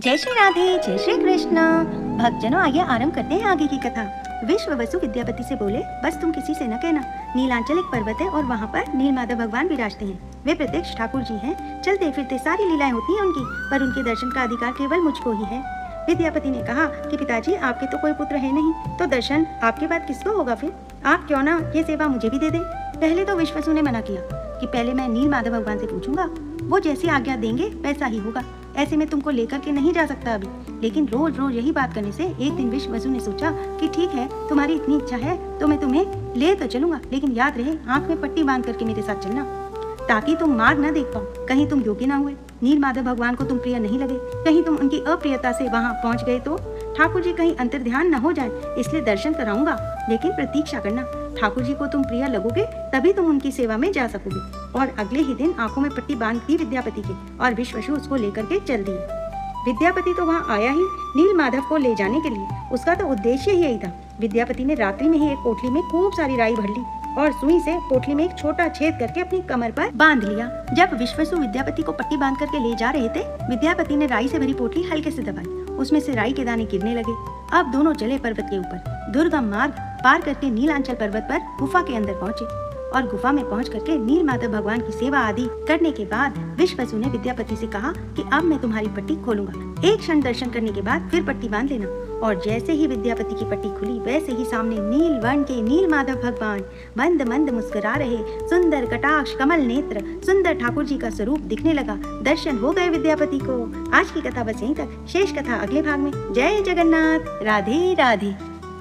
जय श्री राधे, जय श्री कृष्ण। भक्तजनों, आइए आरंभ करते हैं आगे की कथा। विश्व वसु विद्यापति से बोले, बस तुम किसी से न कहना, नीलांचल एक पर्वत है और वहाँ पर नीलमाधव भगवान विराजते हैं। वे प्रत्यक्ष ठाकुर जी हैं। चलते फिरते सारी लीलाएं होती हैं उनकी, पर उनके दर्शन का अधिकार केवल मुझको ही है। विद्यापति ने कहा कि पिताजी, आपके तो कोई पुत्र है नहीं, तो दर्शन आपके बाद किसको होगा फिर? आप क्यों ना ये सेवा मुझे भी दे दें। पहले तो विश्वसु ने मना किया कि पहले मैं नीलमाधव भगवान से पूछूंगा, वो जैसी आज्ञा देंगे वैसा ही होगा। ऐसे में तुमको लेकर के नहीं जा सकता अभी। लेकिन रोज रोज यही बात करने से एक दिन विश्ववसु ने सोचा कि ठीक है, तुम्हारी इतनी इच्छा है तो मैं तुम्हें ले तो चलूंगा, लेकिन याद रहे आंख में पट्टी बांध करके मेरे साथ चलना, ताकि तुम मार्ग न देख पाओ। कहीं तुम योग्य ना हुए, नीलमाधव भगवान को तुम प्रिय नहीं लगे, कहीं तुम उनकी अप्रियता से वहाँ पहुँच गए तो ठाकुर जी कहीं अंतर्ध्यान न हो जाए, इसलिए दर्शन कराऊंगा, लेकिन प्रतीक्षा करना। ठाकुर जी को तुम प्रिय लगोगे तभी तुम उनकी सेवा में जा सकोगे। और अगले ही दिन आंखों में पट्टी बांध दी विद्यापति के, और विश्ववसु उसको लेकर के चल दिए। विद्यापति तो वहाँ आया ही नीलमाधव को ले जाने के लिए, उसका तो उद्देश्य ही यही था। विद्यापति ने रात्रि में ही एक पोटली में खूब सारी राई भर ली और सुई से पोटली में एक छोटा छेद करके अपनी कमर पर बांध लिया। जब विश्ववसु विद्यापति को पट्टी बांध करके ले जा रहे थे, विद्यापति ने राई से भरी पोटली हल्के से दबाई, उसमें से राई के दाने गिरने लगे। अब दोनों चले पर्वत के ऊपर, दुर्गम मार्ग पार करके नीलांचल पर्वत पर गुफा के अंदर पहुँचे, और गुफा में पहुंच करके नीलमाधव भगवान की सेवा आदि करने के बाद विश्ववसु ने विद्यापति से कहा कि अब मैं तुम्हारी पट्टी खोलूंगा, एक क्षण दर्शन करने के बाद फिर पट्टी बांध लेना। और जैसे ही विद्यापति की पट्टी खुली, वैसे ही सामने नील वर्ण के नीलमाधव भगवान मंद मंद मुस्कुरा रहे, सुंदर कटाक्ष कमल नेत्र, सुंदर ठाकुर जी का स्वरूप दिखने लगा। दर्शन हो गए विद्यापति को। आज की कथा बस यहीं तक, शेष कथा अगले भाग में। जय जगन्नाथ, राधे राधे।